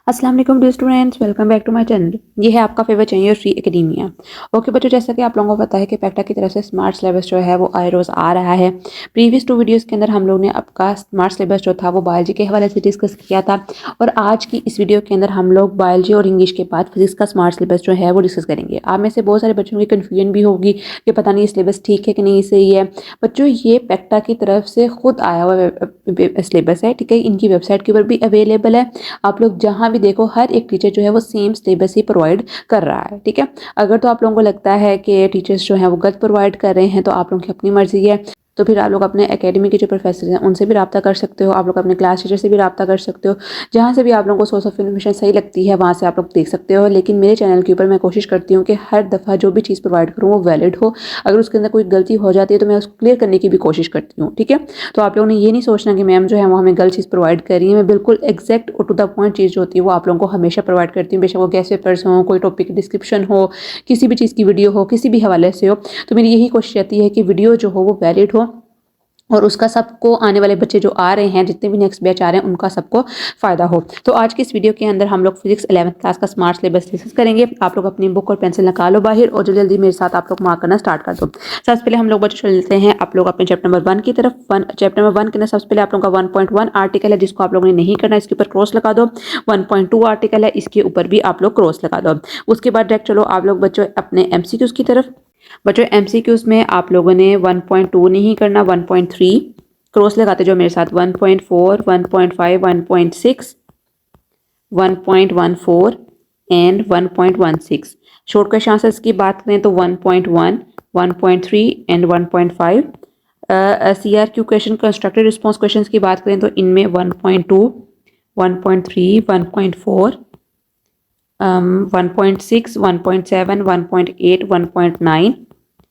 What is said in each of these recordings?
अस्सलाम वालेकुम dear students, welcome back to my channel. ये है आपका favourite channel your free academia. Okay बच्चों, जैसा कि आप लोगों को पता है कि पैक्टा की तरफ से स्मार्ट सिलेबस जो है वो आए रोज़ आ रहा है। प्रीवियस 2 वीडियोस के अंदर हम लोग ने आपका स्मार्ट सिलेबस जो था वो बायोलॉजी के हवाले से डिस्कस किया था और आज की इस वीडियो के अंदर हम लोग बायोलॉजी और इंग्लिश के बाद फिजिक्स का स्मार्ट सिलेबस जो है वो डिस्कस करेंगे। आप में से बहुत सारे बच्चों की कन्फ्यूजन भी होगी कि पता नहीं सिलेबस ठीक है कि नहीं सही है। बच्चों, ये पैक्टा की तरफ से खुद आया हुआ सिलेबस है, ठीक है। इनकी वेबसाइट के ऊपर भी अवेलेबल है। आप लोग जहाँ भी देखो हर एक टीचर जो है वो सेम सिलेबस ही प्रोवाइड कर रहा है, ठीक है। अगर तो आप लोगों को लगता है कि टीचर्स जो हैं वो गलत प्रोवाइड कर रहे हैं तो आप लोगों की अपनी मर्जी है। तो फिर आप लोग अपने एकेडमी के जो प्रोफेसर हैं उनसे भी रब्ता कर सकते हो, आप लोग अपने क्लास टीचर से भी रब्ता कर सकते हो। जहाँ से भी आप लोगों को सोर्स ऑफ इन्फॉर्मेशन सही लगती है वहाँ से आप लोग देख सकते हो। लेकिन मेरे चैनल के ऊपर मैं कोशिश करती हूँ कि हर दफ़ा जो भी चीज़ प्रोवाइड करूँ वो वैलिड हो। अगर उसके अंदर कोई गलती हो जाती है तो मैं उसको क्लियर करने की भी कोशिश करती हूँ, ठीक है। तो आप लोगों ने ये नहीं सोचना कि मैम जो है वो हमें गलत चीज़ प्रोवाइड कर रही है। मैं बिल्कुल एग्जैक्ट और टू द पॉइंट चीज़ जो होती है वो आप लोगों को हमेशा प्रोवाइड करती हूँ, बेशक वो गैस पेपर्स हों, कोई टॉपिक की डिस्क्रिप्शन हो, किसी भी चीज़ की वीडियो हो, किसी भी हवाले से हो। तो मेरी यही कोशिश रहती है कि वीडियो जो हो वो वैलिड हो और उसका सबको आने वाले बच्चे जो आ रहे हैं, जितने भी नेक्स्ट बैच आ रहे हैं, उनका सबको फ़ायदा हो। तो आज की इस वीडियो के अंदर हम लोग फिजिक्स 11th क्लास का स्मार्ट सिलेबस डिस्कस करेंगे। आप लोग अपनी बुक और पेंसिल निकालो बाहर और जल्दी जल्दी मेरे साथ आप लोग मार्क करना स्टार्ट कर दो। सबसे पहले हम लोग बच्चे चलते हैं आप लोग अपने चैप्टर नंबर 1 की तरफ। चैप्टर नंबर 1 के अंदर सबसे पहले आप लोगों का 1.1 आर्टिकल है जिसको आप लोगों ने नहीं करना, इसके ऊपर क्रॉस लगा दो। 1.2 आर्टिकल है, इसके ऊपर भी आप लोग क्रॉस लगा दो। उसके बाद डायरेक्ट चलो आप लोग बच्चों अपने एमसीक्यूज की तरफ। बच्चों एमसीक्यूज में आप लोगों ने 1.2 नहीं करना, 1.3 क्रॉस लगाते जो मेरे साथ। 1.4, 1.5, 1.6, 1.14 एंड 1.16। शॉर्ट क्वेश्चन आंसर्स की बात करें तो 1.1, 1.3 and 1.5। CRQ question constructed response questions की बात करें तो इनमें 1.2, 1.3, 1.4, 1.6, 1.7, 1.8, 1.9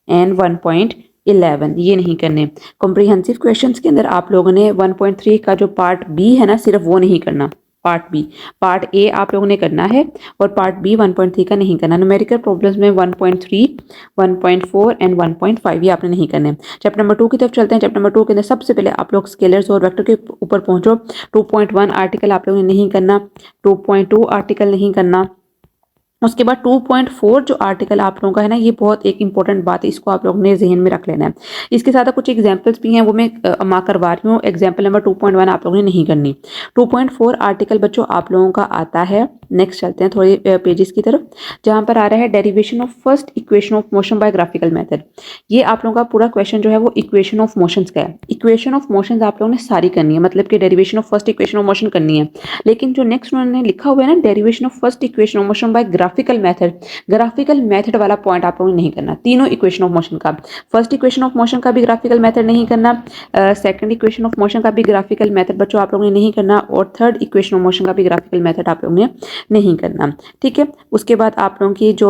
एंड 1.11 ये नहीं करने। कॉम्प्रिहेंसिव क्वेश्चंस के अंदर आप लोगों ने 1.3 का जो पार्ट बी है ना, सिर्फ वो नहीं करना। पार्ट बी, पार्ट ए आप लोगों ने करना है और पार्ट बी 1.3 का नहीं करना। न्यूमेरिकल प्रॉब्लम्स में 1.3, 1.4 एंड 1.5 ये आपने नहीं करने। चैप्टर नंबर 2 की तरफ चलते हैं। चैप्टर नंबर 2 के अंदर सबसे पहले आप लोग स्केलर्स और वेक्टर के ऊपर पहुंचो। 2.1 आर्टिकल आप लोगों ने नहीं करना, 2.2 आर्टिकल नहीं करना। उसके बाद 2.4 जो आर्टिकल आप लोगों का है ना, ये बहुत एक इंपॉर्टेंट बात है, इसको आप लोगों ने जहन में रख लेना है। इसके साथ कुछ एग्जांपल्स भी हैं, वो मैं मार्क करवा रही हूँ। एग्जांपल नंबर 2.1 आप लोगों ने नहीं करनी। 2.4 आर्टिकल बच्चों आप लोगों का आता है। नेक्स्ट चलते हैं थोड़े पेजेस की तरफ, जहाँ पर आ रहा है derivation of first equation of motion by graphical method. ये आप लोगों का पूरा क्वेश्चन जो है वो इक्वेशन ऑफ मोशंस का है। इक्वेशन ऑफ मोशंस आप लोगों ने सारी करनी है, मतलब कि derivation of first equation of motion करनी है। लेकिन जो नेक्स्ट उन्होंने लिखा हुआ है ना, derivation of first equation of motion by graphical method, graphical method वाला पॉइंट आप लोगों ने नहीं करना। तीनों इक्वेशन ऑफ मोशन का, फर्स्ट इक्वेशन ऑफ मोशन का भी ग्राफिकल मेथड नहीं करना, सेकंड इक्वेशन ऑफ मोशन का भी ग्राफिकल मेथड बच्चों आप लोगों ने नहीं करना और थर्ड इक्वेशन ऑफ मोशन का भी ग्राफिकल मेथड आप लोगों ने नहीं करना, ठीक है। उसके बाद आप लोगों की जो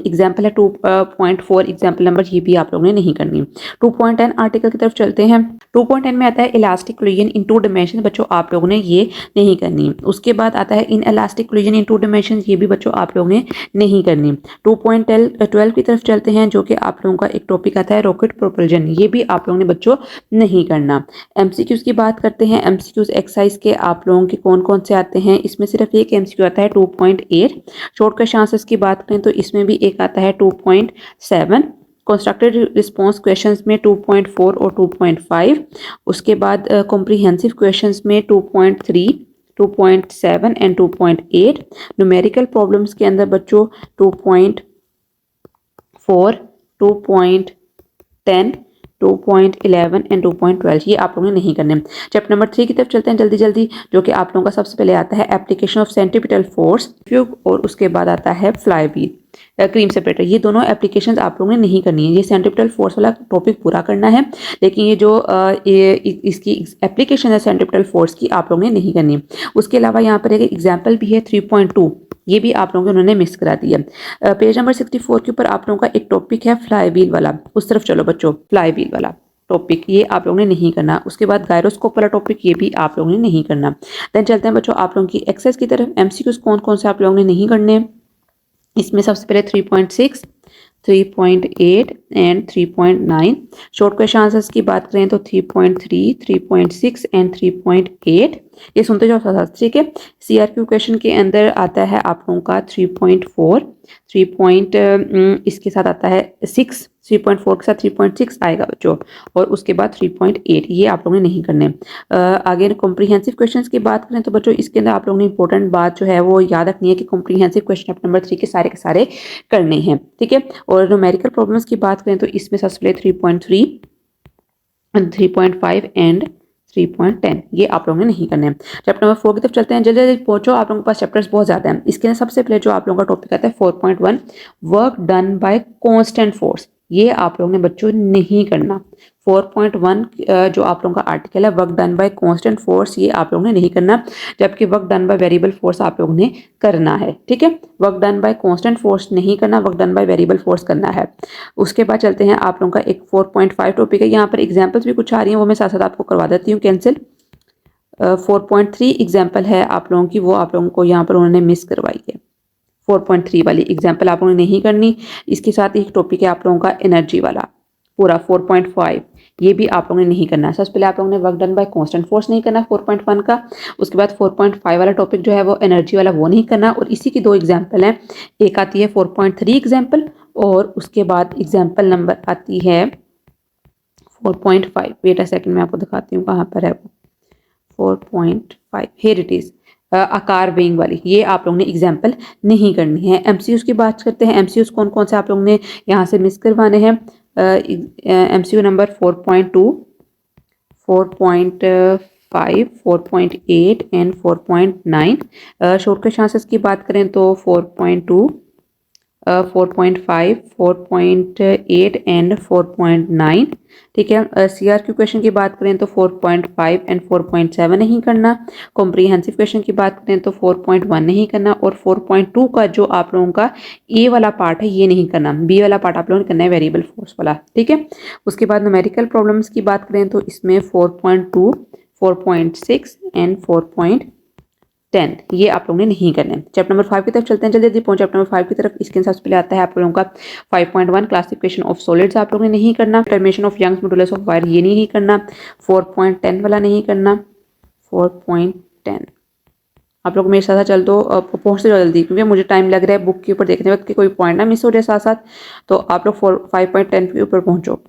एग्जाम्पल है 2.4 एग्जाम्पल नंबर, ये भी आप लोगों ने नहीं करनी। 2.10 आर्टिकल की तरफ चलते हैं। 2.10 में आता है इलास्टिक कोलिजन इन 2 डायमेंशन, बच्चों आप लोगों ने ये नहीं करनी। उसके बाद आता है in elastic collision in 2 dimension, ये भी बच्चों आप लोगों ने नहीं करनी। 2.12 की तरफ चलते हैं, जो कि आप लोगों का एक टॉपिक आता है रॉकेट प्रोपल्जन, ये भी आप लोगों ने बच्चों नहीं करना। एमसीक्यूज की बात करते हैं। एमसीक्यूज एक्सरसाइज के आप लोगों के कौन कौन से आते हैं, इसमें सिर्फ एक एमसीक्यू आता है 2.8। शॉर्ट क्वेश्चन आंसर्स की बात करें तो इसमें भी एक आता है 2.7। कंस्ट्रक्टेड रिस्पॉन्स क्वेश्चंस में 2.4 और 2.5। उसके बाद कॉम्प्रिहेंसिव क्वेश्चंस में 2.3, 2.7 एंड 2.8। न्यूमेरिकल प्रॉब्लम्स के अंदर बच्चों 2.4, 2.10, 2.11 एंड 2.12 ये आप लोगों ने नहीं करने। चैप्टर नंबर 3 की तरफ चलते हैं जल्दी जल्दी, जो कि आप लोगों का सबसे पहले आता है एप्लीकेशन ऑफ सेंट्रीपिटल फोर्स और उसके बाद आता है फ्लाई व्हील, क्रीम सेपरेटर। ये दोनों एप्लीकेशंस आप लोगों ने नहीं करनी है। ये सेंट्रीपिटल फोर्स वाला टॉपिक पूरा करना है, लेकिन ये जो इसकी एप्लीकेशन है सेंट्रीपिटल फोर्स की, आप लोगों ने नहीं करनी। उसके अलावा यहाँ पर एक एग्जाम्पल भी है 3.2, ये भी आप लोगों को उन्होंने मिस करा दिया। पेज नंबर 64 के ऊपर आप लोगों का एक टॉपिक है फ्लाई व्हील वाला, उस तरफ चलो बच्चों। फ्लाई व्हील वाला टॉपिक ये आप लोगों ने नहीं करना। उसके बाद गायरोस्कोप वाला टॉपिक, ये भी आप लोगों ने नहीं करना। देन चलते हैं बच्चों आप लोगों की एक्सरसाइज की तरफ। एमसीक्यूज कौन कौन से आप लोगों ने नहीं करने। इसमें सबसे पहले 3.6, 3.8 एंड 3.9। शॉर्ट क्वेश्चन आंसर्स की बात करें तो 3.3, 3.6 एंड 3.8। ये सुनते जाओ साथ साथ, ठीक है। CRQ क्वेश्चन के अंदर आता है आप लोगों का 3.4, 3. इसके साथ आता है 6, 3.4 के साथ 3.6 आएगा बच्चों, और उसके बाद 3.8। ये आप लोगों ने नहीं करने। आगे कॉम्प्रीहेंसिव क्वेश्चंस की बात करें तो बच्चों इसके अंदर आप लोगों ने इंपॉर्टेंट बात जो है वो याद रखनी है कि कॉम्प्रीहेंसिव क्वेश्चन नंबर 3 के सारे करने हैं, ठीक है। और न्यूमेरिकल प्रॉब्लम्स की बात करें तो इसमें सबसे पहले 3.3, 3.5 एंड 3.10 ये आप लोगों ने नहीं करने हैं। चैप्टर नंबर 4 की तरफ चलते हैं, जल्दी जल्दी पहुंचो, आप लोगों के पास चैप्टर्स बहुत ज़्यादा हैं। इसके अंदर सबसे पहले जो आप लोगों का टॉपिक आता है 4.1, work done by constant force. ये आप लोगों ने बच्चों नहीं करना। 4.1 जो आप लोगों का आर्टिकल है work done by constant force, ये आप लोगों ने नहीं करना, जबकि work done by variable force आप लोगों ने करना है, ठीक है। Work done by constant force नहीं करना, work done by variable force करना है। उसके बाद चलते हैं, आप लोगों का एक 4.5 टॉपिक है, यहाँ पर एग्जाम्पल्स भी कुछ आ रही हैं, वो मैं साथ साथ आपको करवा देती हूँ कैंसिल। 4.3 एग्जाम्पल है आप लोगों की, वो आप लोगों को यहाँ पर उन्होंने मिस करवाई है। 4.3 वाली एग्जाम्पल आप लोगों ने नहीं करनी। इसके साथ एक टॉपिक है आप लोगों का एनर्जी वाला, पूरा 4.5, ये भी आप लोगों ने नहीं करना है। सबसे पहले आप लोगों ने work done by constant force नहीं करना 4.1 का। उसके बाद 4.5 वाला टॉपिक जो है वो एनर्जी वाला, वो नहीं करना। और इसी की दो एग्जाम्पल हैं, एक आती है 4.3 एग्जाम्पल, और उसके बाद एग्जाम्पल नंबर आती है 4.5। वेट अ सेकंड, मैं आपको दिखाती हूँ कहाँ पर है वो 4.5। हियर इट इज, आकार वेइंग वाली, ये आप लोगों ने एग्जाम्पल नहीं करनी है। MCQs की बात करते हैं, MCQs कौन कौन से आप लोगों ने यहाँ से मिस करवाने हैं। MCQ number 4.2, 4.5, 4.8 and 4.9। शॉर्ट के चांसेस की बात करें तो 4.2, 4.5, 4.8 एंड 4.9, ठीक है। CRQ क्वेश्चन की बात करें तो 4.5 एंड 4.7 नहीं करना। कॉम्प्रीहेंसिव क्वेश्चन की बात करें तो 4.1 नहीं करना, और 4.2 का जो आप लोगों का A वाला पार्ट है ये नहीं करना, B वाला पार्ट आप लोगों ने करना है वेरिएबल फोर्स वाला, ठीक है। उसके बाद न्यूमेरिकल प्रॉब्लम्स की बात करें तो इसमें 4.2, 4.6 एंड 4.10 ये आप लोगों ने नहीं करना है। चैप्टर नंबर 5 की तरफ चलते हैं, जल्दी जल्दी पहुंच चैप्टर नंबर 5 की तरफ। इसके सबसे पहले आता है आप लोगों का 5.1, क्लासिफिकेशन ऑफ सॉलिड्स आप लोगों ने नहीं करना। Termination of Young's modulus of wire ये नहीं करना। 4.10 वाला नहीं करना। 4.10 आप लोग मेरे साथ चल दो, पहुँचते जाओ जल्दी, क्योंकि मुझे टाइम लग रहा है बुक के ऊपर देखने वक्त कि कोई पॉइंट ना मिस हो जाए साथ साथ। तो आप लोग 5.10 के ऊपर पहुँचो।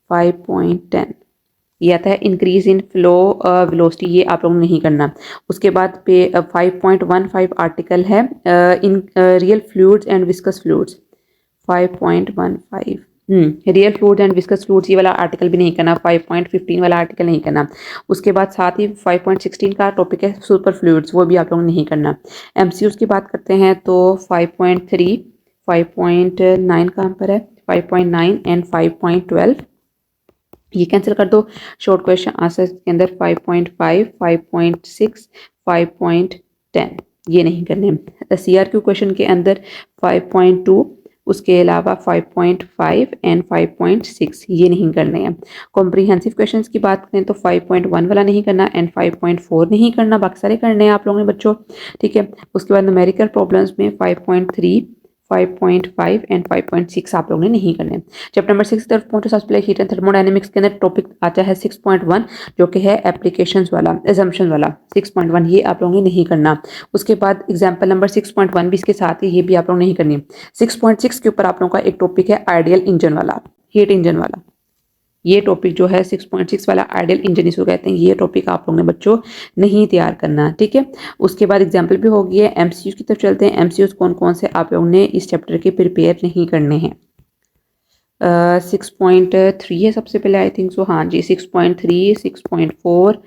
5.10 ये आता है इंक्रीज इन फ्लो वेलोसिटी, ये आप लोगों ने नहीं करना। उसके बाद पे 5.15 आर्टिकल है in real fluids and viscous fluids. 5.15 real fluids and viscous fluids, ये वाला आर्टिकल भी नहीं करना। 5.15 वाला आर्टिकल नहीं करना। उसके बाद साथ ही 5.16 का टॉपिक है सुपर फ्लूइड्स, वो भी आप लोगों ने नहीं करना। MCQs की बात करते हैं तो 5.3, 5.9 कहाँ पर है, 5.9 एंड 5.12 ये कैंसिल कर दो। शॉर्ट क्वेश्चन आंसर के अंदर 5.5, 5.6, 5.10 ये नहीं करने। CRQ क्वेश्चन के अंदर 5.2, उसके अलावा 5.5 एंड 5.6 ये नहीं करने हैं। कॉम्प्रीहेंसिव क्वेश्चंस की बात करें तो 5.1 वाला नहीं करना एंड 5.4 नहीं करना, बाकी सारे करने हैं आप लोगों ने बच्चों, ठीक है। उसके बाद न्यूमेरिकल प्रॉब्लम्स में 5.3, 5.5 एंड 5.6 आप लोगों ने नहीं करने। चैप्टर नंबर 6 की तरफ पहुंचो। सबसे पहले हीट एंड थर्मोडायनेमिक्स के अंदर टॉपिक आता है 6.1 जो कि है एप्लीकेशंस वाला, एजम्पशन वाला। 6.1 ये आप लोगों ने नहीं करना। उसके बाद एग्जाम्पल नंबर 6.1 भी इसके साथ ही, ये भी आप लोगों ने नहीं करनी। 6.6 के ऊपर आप लोगों का एक टॉपिक है आइडियल इंजन वाला, हीट इंजन वाला। ये टॉपिक जो है 6.6 वाला आइडियल इंजन इसको कहते हैं, ये टॉपिक आप लोगों ने बच्चों नहीं तैयार करना, ठीक है। उसके बाद एग्जाम्पल भी हो गई है। MCQs की तरफ चलते हैं। MCQs कौन कौन से आप लोगों ने इस चैप्टर के प्रिपेयर नहीं करने हैं। 6.3 है सबसे पहले, आई थिंक सो, हाँ जी। 6.3, 6.4,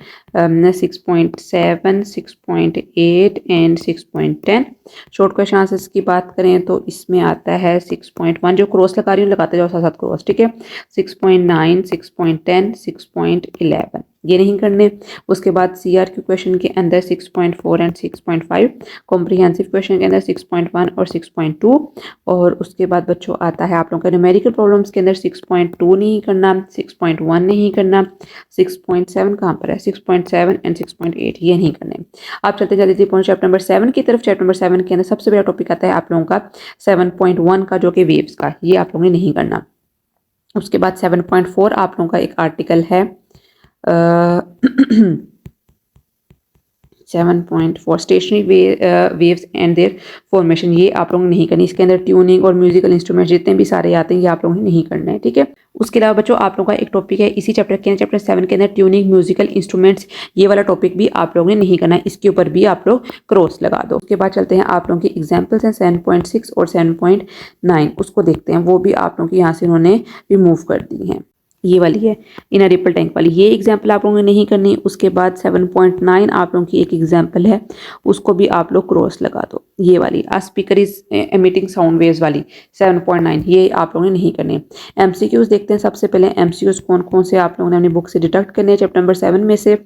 6.7, 6.8 एंड 6.10। शॉर्ट क्वेश्चन आंसर्स की बात करें तो इसमें आता है 6.1, जो क्रॉस लगा रही हूँ लगाते जाओ साथ साथ क्रॉस, ठीक है। 6.9, 6.10, 6.11 ये नहीं करने। उसके बाद CRQ क्वेश्चन के अंदर 6.4 एंड 6.5, कॉम्प्रीहेंसिव क्वेश्चन के अंदर 6.1 और 6.2। और उसके बाद बच्चों आता है आप लोगों का न्यूमेरिकल प्रॉब्लम्स के अंदर 6.2 नहीं करना, 6.1 नहीं करना, 6.7 कहाँ पर है, 6.7 6.7 एंड 6.8 ये नहीं करने। आप चलते जल्दी पहुंचे चैप्टर नंबर 7 की तरफ। चैप्टर नंबर 7 के अंदर सबसे बड़ा टॉपिक आता है आप लोगों का 7.1 का, जो कि वेव्स का, ये आप लोगों ने नहीं करना। उसके बाद 7.4 आप लोगों का एक आर्टिकल है 7.4 stationery waves and there formation, ये आप लोगों ने नहीं करनी। इसके अंदर ट्यूनिंग और म्यूजिकल इंस्ट्रूमेंट जितने भी सारे आते हैं ये आप लोगों ने नहीं करना है, ठीक है। उसके अलावा बच्चों आप लोगों का एक टॉपिक है इसी चैप्टर के अंदर, चैप्टर 7 के अंदर, ट्यूनिंग म्यूजिकल इंस्ट्रूमेंट्स, ये वाला टॉपिक भी आप लोगों ने नहीं करना है। इसके ऊपर भी आप लोग क्रॉस लगा दो। उसके बाद चलते हैं आप लोगों की एग्जाम्पल्स हैं 7.6 और 7.9, उसको देखते हैं। वो भी आप लोगों की यहाँ से उन्होंने रिमूव कर दी हैं। ये वाली है इनर रिपल टैंक वाली, ये एग्जाम्पल आप लोगों ने नहीं करनी। उसके बाद 7.9 आप लोगों की एक एग्जाम्पल है, उसको भी आप लोग क्रॉस लगा दो। ये वाली a speaker is emitting sound waves वाली 7.9, ये आप लोगों ने नहीं करने। एमसीक्यूज देखते हैं सबसे पहले। एमसीक्यूज कौन कौन से आप लोगों ने अपनी बुक से डिडक्ट करने हैं। चैप्टर नंबर 7 में से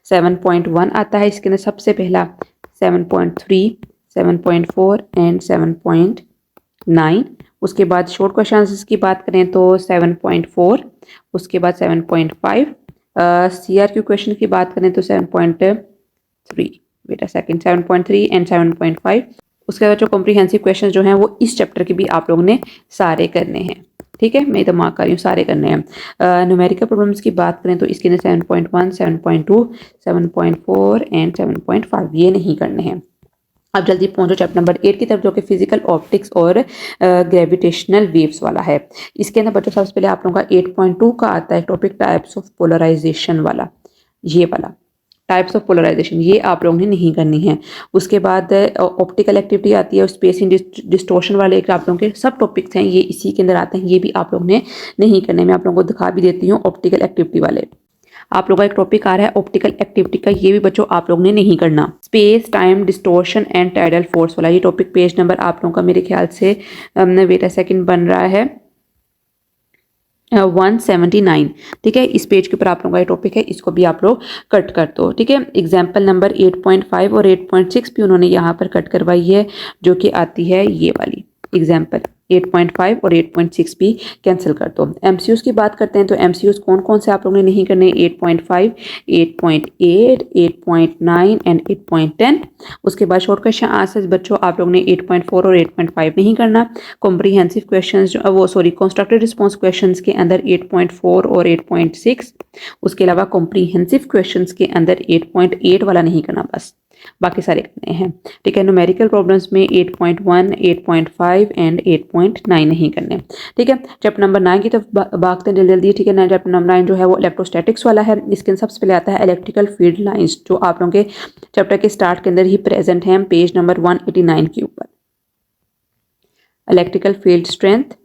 7.1 आता है, इसके अंदर सबसे पहला 7.3, 7.4 एंड 7.9। उसके बाद शॉर्ट क्वेश्चंस की बात करें तो 7.4, उसके बाद 7.5, CRQ क्वेश्चन की बात करें तो 7.3, बेटा सेकंड 7.3 एंड 7.5। उसके बाद जो कॉम्प्रिहेंसिव क्वेश्चन जो हैं वो इस चैप्टर के भी आप लोगों ने सारे करने हैं, ठीक है। मैं दिमाग कर रही हूँ, सारे करने हैं। न्यूमेरिकल प्रॉब्लम्स की बात करें तो इसके अंदर 7.1, 7.2, 7.4 एंड 7.5 ये नहीं करने हैं। अब जल्दी पहुंचो चैप्टर नंबर 8 की तरफ, जो कि फिजिकल ऑप्टिक्स और ग्रेविटेशनल वेव्स वाला है। इसके अंदर बच्चों सबसे पहले आप लोगों का 8.2 का आता है टॉपिक टाइप्स ऑफ पोलराइजेशन वाला, ये वाला टाइप्स ऑफ पोलराइजेशन, ये आप लोगों ने नहीं करनी है। उसके बाद ऑप्टिकल एक्टिविटी आती है, स्पेस इन डिस्टोर्शन वाले एक आप लोगों के सब टॉपिक्स हैं, ये इसी के अंदर आते हैं, ये भी आप लोगों ने नहीं करने। मैं आप लोगों को दिखा भी देती हूँ ऑप्टिकल एक्टिविटी वाले। आप लोगों का एक टॉपिक आ रहा है ऑप्टिकल एक्टिविटी का, ये भी बच्चों आप लोगों ने नहीं करना। Space time distortion and tidal force वाला ये टॉपिक पेज नंबर आप लोगों का मेरे ख्याल से वेट अ सेकंड बन रहा है 179, ठीक है। इस पेज के ऊपर आप लोगों का ये टॉपिक है, इसको भी आप लोग कट कर दो, ठीक है। एग्जाम्पल नंबर 8.5 और 8.6 भी उन्होंने यहाँ पर कट करवाई है, जो कि आती है ये वाली एग्जाम्पल 8.5 और 8.6 भी कैंसिल कर दो। एमसीयूज की बात करते हैं तो एमसीयूज कौन कौन से आप लोगों ने नहीं करने, 8.5, 8.8, 8.9 एंड 8.10। उसके बाद शॉर्ट क्वेश्चन आंसर्स बच्चों आप लोगों ने 8.4 और 8.5 नहीं करना। Comprehensive questions constructed response questions के अंदर 8.4 और 8.6। उसके अलावा कॉम्प्रिहेंसिव क्वेश्चंस के अंदर 8.8 वाला नहीं करना, बस बाकी सारे करने हैं, ठीक है। न्यूमेरिकल प्रॉब्लम्स में 8.1, 8.5 एंड 8.9 नहीं करने, ठीक है। चैप्टर नंबर 9 की तरफ भागते हैं जल्दी, ठीक है। चैप्टर नंबर 9 जो है वो इलेक्ट्रोस्टैटिक्स वाला है। इसके सबसे पहले आता है इलेक्ट्रिकल फील्ड लाइंस, जो आप लोगों के चैप्टर के स्टार्ट के अंदर ही प्रेजेंट है, पेज नंबर 189 के ऊपर। Electrical field strength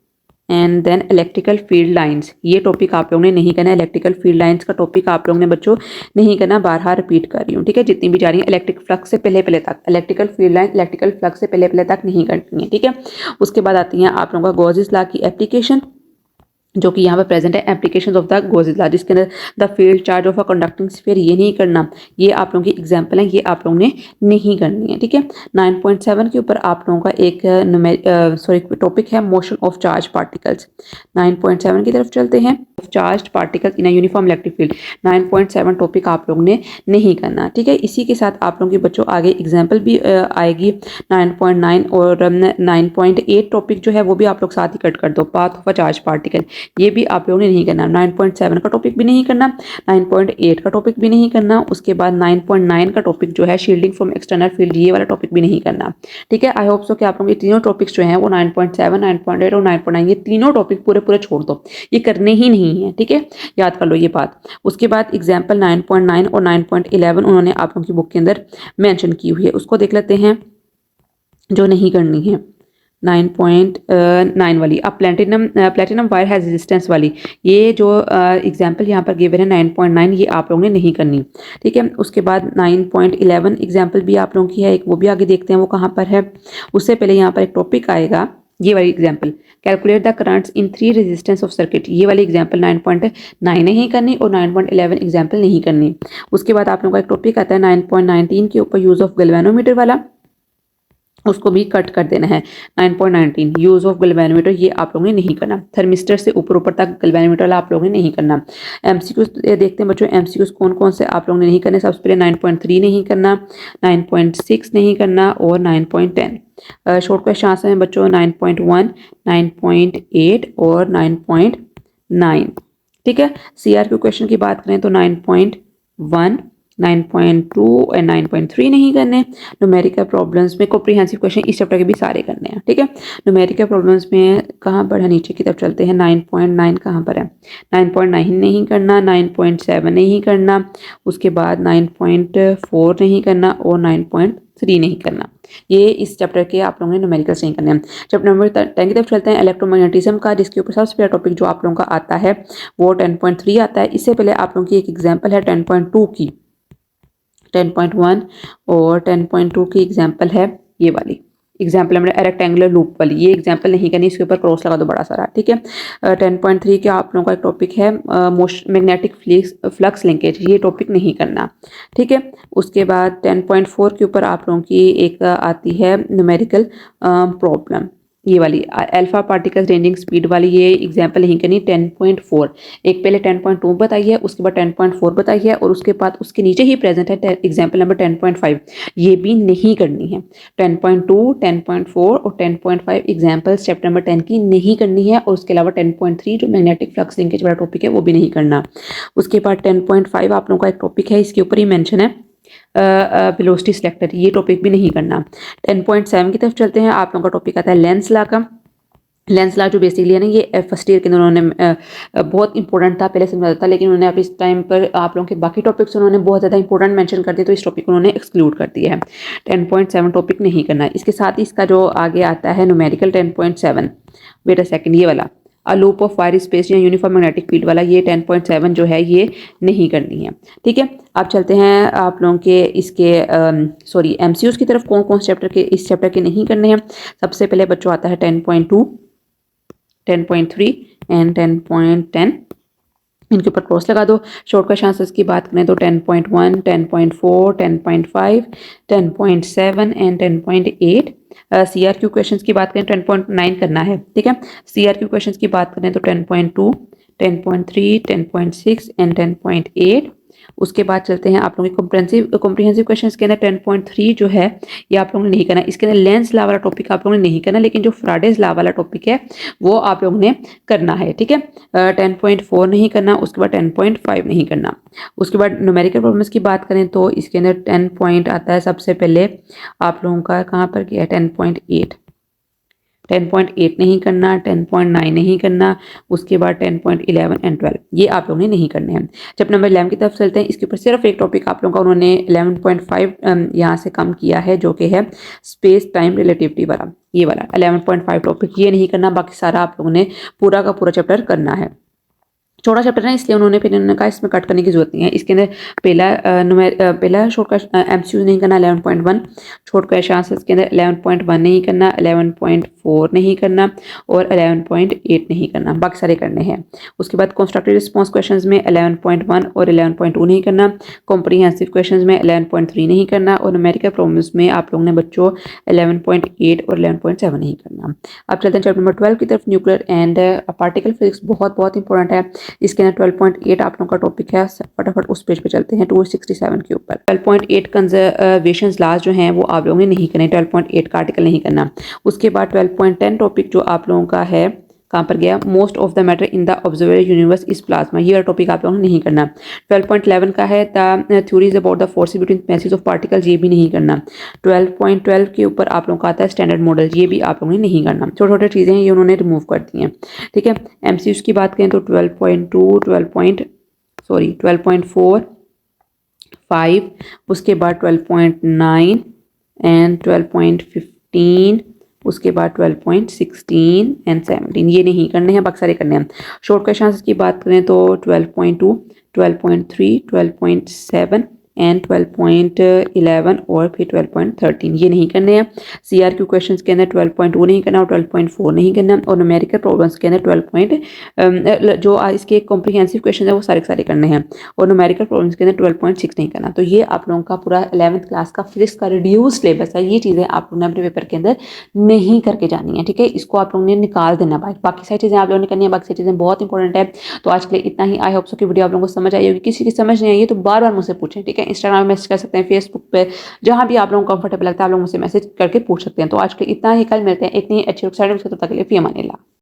and then electrical field lines, ये टॉपिक आप लोगों ने नहीं करना है। इलेक्ट्रिकल फील्ड लाइंस का टॉपिक आप लोगों ने बच्चों नहीं करना, बारहा रिपीट कर रही हूँ, ठीक है। जितनी भी जा रही है इलेक्ट्रिक फ्लक्स से पहले पहले तक, electrical field line electrical flux से पहले पहले तक नहीं करनी है, ठीक है। उसके बाद आती है आप लोगों का गॉसेस लॉ की एप्लीकेशन, जो कि यहाँ पर प्रेजेंट है, application of the Gauss's law, जिसके अंदर the field charge of a conducting sphere, ये नहीं करना। ये आप लोगों की एग्जांपल है, ये आप लोगों ने नहीं करनी है, ठीक है। 9.7 के ऊपर आप लोगों का एक टॉपिक है मोशन ऑफ चार्ज पार्टिकल्स। 9.7 की तरफ चलते हैं, charge particles in a uniform electric field. 9.7 topic आप लोगों ने नहीं करना, ठीक है। इसी के साथ आप लोगों के बच्चों आगे एग्जाम्पल भी आएगी 9.9 और 9.8 टॉपिक जो है वो भी आप लोग साथ ही कट कर दो, path of a charge particle, ये भी आप लोगों ने नहीं करना। 9.7 का टॉपिक भी नहीं करना, 9.8 का टॉपिक भी नहीं करना। उसके बाद 9.9 का टॉपिक जो है शील्डिंग फ्रॉम एक्सटर्नल फील्ड, ये वाला टॉपिक भी नहीं करना, ठीक है। आई होप सो कि आप लोगों के तीनों टॉपिक्स जो हैं वो 9.7, 9.8 और 9.9 ये तीनों टॉपिक पूरे पूरे छोड़ दो, ये करने ही नहीं है, ठीक है। याद कर लो ये बात। उसके बाद एग्जाम्पल 9.9 और 9.11 उन्होंने आप लोगों की बुक के अंदर मेंशन की हुई है, उसको देख लेते हैं जो नहीं करनी है। 9.9 वाली, अब प्लेटिनम वायर हैज रेजिस्टेंस वाली, ये जो एग्जांपल यहाँ पर गिवन है 9.9, ये आप लोगों ने नहीं करनी, ठीक है। उसके बाद 9.11 एग्जांपल भी आप लोगों की है एक, वो भी आगे देखते हैं वो कहाँ पर है। उससे पहले यहाँ पर एक टॉपिक आएगा, ये वाली example, calculate the currents in 3 resistance of circuit, ये वाली एग्जांपल 9.9 नहीं करनी और 9.11 एग्जांपल नहीं करनी। उसके बाद आप लोगों का एक टॉपिक आता है 9.19 के ऊपर, यूज ऑफ गैल्वेनोमीटर वाला, उसको भी कट कर देना है। 9.19 यूज़ ऑफ गैल्वेनोमीटर, ये आप लोगों ने नहीं करना। थर्मिस्टर से ऊपर ऊपर तक गैल्वेनोमीटर आप लोगों ने नहीं करना। एमसीक्यूज देखते हैं बच्चों, एमसीक्यूज कौन कौन से आप लोगों ने नहीं करने। सबसे पहले 9.3 नहीं करना, 9.6 नहीं करना और 9.10। शॉर्ट क्वेश्चन आंसर हैं बच्चों 9.1, 9.8 और 9.9। ठीक है, सीआरक्यू क्वेश्चन की बात करें तो 9.1, 9.2 और 9.3 नहीं करने। न्यूमेरिकल प्रॉब्लम्स में कॉम्प्रिहेंसिव क्वेश्चन इस चैप्टर के भी सारे करने हैं। ठीक है, न्यूमेरिकल प्रॉब्लम्स में कहाँ पर है, नीचे की तरफ चलते हैं। 9.9 कहाँ पर है, 9.9 नहीं करना, 9.7 नहीं करना, उसके बाद 9.4 नहीं करना और 9.3 नहीं करना। ये इस चैप्टर के आप लोगों ने न्यूमेरिकल्स नहीं करने हैं। चैप्टर नंबर 10 की तरफ चलते हैं, इलेक्ट्रोमैग्नेटिज्म का, जिसके ऊपर सबसे पहला टॉपिक जो आप लोगों का आता है वो 10.3 आता है। इससे पहले आप लोगों की एक एग्जाम्पल है 10.2 की, 10.1 और 10.2 की एग्जाम्पल है ये वाली एग्जाम्पल है मेरा रेक्टेंगुलर लूप वाली। ये एग्जाम्पल नहीं करनी, इसके ऊपर क्रॉस लगा दो बड़ा सारा। ठीक है, 10.3 के आप लोगों का एक टॉपिक है मैग्नेटिक फ्लक्स लिंकेज, ये टॉपिक नहीं करना। ठीक है, उसके बाद 10.4 के ऊपर आप लोगों की एक आती है न्यूमेरिकल प्रॉब्लम, ये वाली अल्फा पार्टिकल्स रेंजिंग स्पीड वाली, ये एग्जाम्पल नहीं करनी। 10.4 एक पहले 10.2 बताई है, उसके बाद 10.4 बताई है और उसके बाद उसके नीचे ही प्रेजेंट है एग्जाम्पल नंबर 10.5, ये भी नहीं करनी है। 10.2, 10.4 और 10.5 एग्जाम्पल्स चैप्टर नंबर 10 की नहीं करनी है। और उसके अलावा 10.3 जो मैग्नेटिक फ्लक्स लिंकेज वाला टॉपिक है वो भी नहीं करना। उसके बाद 10.5 आप लोगों का एक टॉपिक है, इसके ऊपर ही मेंशन है वेलोसिटी सिलेक्टर, ये टॉपिक भी नहीं करना। 10.7 की तरफ चलते हैं, आप लोगों का टॉपिक आता है लेंस लॉ का। लेंस लॉ जो बेसिकली है ना, ये फर्स्ट ईयर के अंदर उन्होंने बहुत इंपॉर्टेंट था, पहले समझाता था, लेकिन उन्होंने अब इस टाइम पर आप लोगों के बाकी टॉपिक्स उन्होंने बहुत ज़्यादा इंपॉर्टेंट मेंशन कर दिए, तो इस टॉपिक को उन्होंने एक्सक्लूड कर दिया है। 10.7 टॉपिक नहीं करना। इसके साथ ही इसका जो आगे आता है न्यूमेरिकल 10.7, वेट अ सेकंड, ये वाला a loop of wire space या यूनिफॉर्म मैग्नेटिक फील्ड वाला, ये 10.7 जो है ये नहीं करनी है। ठीक है, अब चलते हैं आप लोगों के इसके सॉरी एमसीयूज की तरफ। कौन कौन से चैप्टर के इस चैप्टर के नहीं करने हैं। सबसे पहले बच्चों आता है 10.2, 10.3 एंड 10.10, इनके ऊपर क्रॉस लगा दो। शॉर्ट क्वेश्चन आंसर्स की बात करें तो 10.1, 10.4, 10.5, 10.7 एंड 10.8। सीआरक्यू क्वेश्चंस की बात करें 10.9 करना है। ठीक है, सीआरक्यू क्वेश्चंस की बात करें तो 10.2, 10.3, 10.6 एंड 10.8। उसके बाद चलते हैं आप लोगों के कॉम्प्रिहेंसिव क्वेश्चंस के अंदर 10.3 जो है ये आप लोगों ने नहीं करना। इसके अंदर लेंस लॉ वाला टॉपिक आप लोगों ने नहीं करना, लेकिन जो फ्राडेज लॉ वाला टॉपिक है वो आप लोगों ने करना है। ठीक है, 10.4 नहीं करना, उसके बाद 10.5 नहीं करना। उसके बाद न्यूमेरिकल प्रॉब्लम्स की बात करें तो इसके अंदर 10 पॉइंट आता है सबसे पहले आप लोगों का, कहाँ पर गया, 10.8, 10.8 नहीं करना, 10.9 नहीं करना, उसके बाद 10.11 एंड 12, ये आप लोगों ने नहीं करने हैं। जब नंबर 11 की तरफ चलते हैं, इसके ऊपर सिर्फ एक टॉपिक आप लोगों का उन्होंने 11.5 यहाँ से कम किया है, जो कि है स्पेस टाइम रिलेटिविटी वाला, ये वाला 11.5 टॉपिक ये नहीं करना। बाकी सारा आप लोगों ने पूरा का पूरा चैप्टर करना है। छोटा चैप्टर है इसलिए उन्होंने फिर कहा इसमें कट करने की जरूरत नहीं है। इसके अंदर पहला शॉर्ट क्वेश्चन एमसीक्यू नहीं करना, 11.1 शॉर्ट क्वेश्चन आंसर्स के अंदर 11.1 नहीं करना, 11.4 नहीं करना और 11.8 नहीं करना, बाकी सारे करने हैं। उसके बाद कंस्ट्रक्टिव रिस्पांस क्वेश्चंस में 11.1 और 11.2 नहीं करना, कॉम्प्रिहेंसिव क्वेश्चंस में 11.3 नहीं करना और न्यूमेरिकल प्रॉब्लम्स में आप लोगों ने बच्चों 11.8 और 11.7 नहीं करना। अब चलते हैं चैप्टर नंबर 12 की तरफ, न्यूक्लियर एंड पार्टिकल फिजिक्स, बहुत इंपॉर्टेंट है। इसके अंदर 12.8 आप लोगों का टॉपिक है, फटाफट उस पेज पे चलते हैं 267 के ऊपर। 12.8 कंजर्वेशन लॉज जो हैं वो आप लोगों ने नहीं करने, 12.8 का आर्टिकल नहीं करना। उसके बाद 12.10 टॉपिक जो आप लोगों का है, कहाँ पर गया, most of the matter in the observable universe is plasma, ये टॉपिक आप लोगों ने नहीं करना। 12.11 का है the theories about the forces between message of particles, ये भी नहीं करना। 12.12 के ऊपर आप लोगों का आता है स्टैंडर्ड मॉडल, ये भी आप लोगों ने नहीं करना। छोटे छोटे चीज़ें हैं ये उन्होंने रिमूव कर दी हैं। ठीक है, एमसीक्यूज की बात करें तो 12.2, 12.4, 5, उसके बाद 12.9 एंड 12.15, उसके बाद 12.16 एंड 17, ये नहीं करने हैं, बाकी सारे करने हैं। शॉर्ट क्वेश्चन की बात करें तो 12.2, 12.3, 12.7 एंड 12.11 और फिर 12.13 ये नहीं करने हैं। CRQ क्वेश्चंस के अंदर 12.2 नहीं करना और 12.4 नहीं करना और न्यूमेरिकल प्रॉब्लम्स के अंदर 12 जो इसके कॉम्प्रिहेंसिव क्वेश्चन है वो सारे सारे करने हैं और न्यूमेरिकल प्रॉब्लम्स के अंदर 12.6 नहीं करना। तो ये आप लोगों का पूरा 11th क्लास का फिजिक्स का रिड्यूस सिलेबस है। ये चीज़ें आप लोगों ने अपने पेपर के अंदर नहीं करके जानी है, ठीक है। इसको आप लोगों ने निकाल देना बाकी सारी चीज़ें आप लोगों ने करनी है, बाकी सारी चीज़ें बहुत इंपॉर्टेंट है। तो आज के लिए इतना ही। आई होप सो कि वीडियो आप लोगों को समझ आई होगी। किसी की समझ नहीं आई है तो बार बार मुझसे पूछें, ठीक है। इंस्टाग्राम में मैसेज कर सकते हैं, फेसबुक पे, जहाँ भी आप लोगों को कंफर्टेबल लगता है आप लोग मुझसे मैसेज करके पूछ सकते हैं। तो आज के लिए इतना ही। कल मिलते हैं एक नई अच्छी वेबसाइट में, तब तक के लिए फी अमान अल्लाह।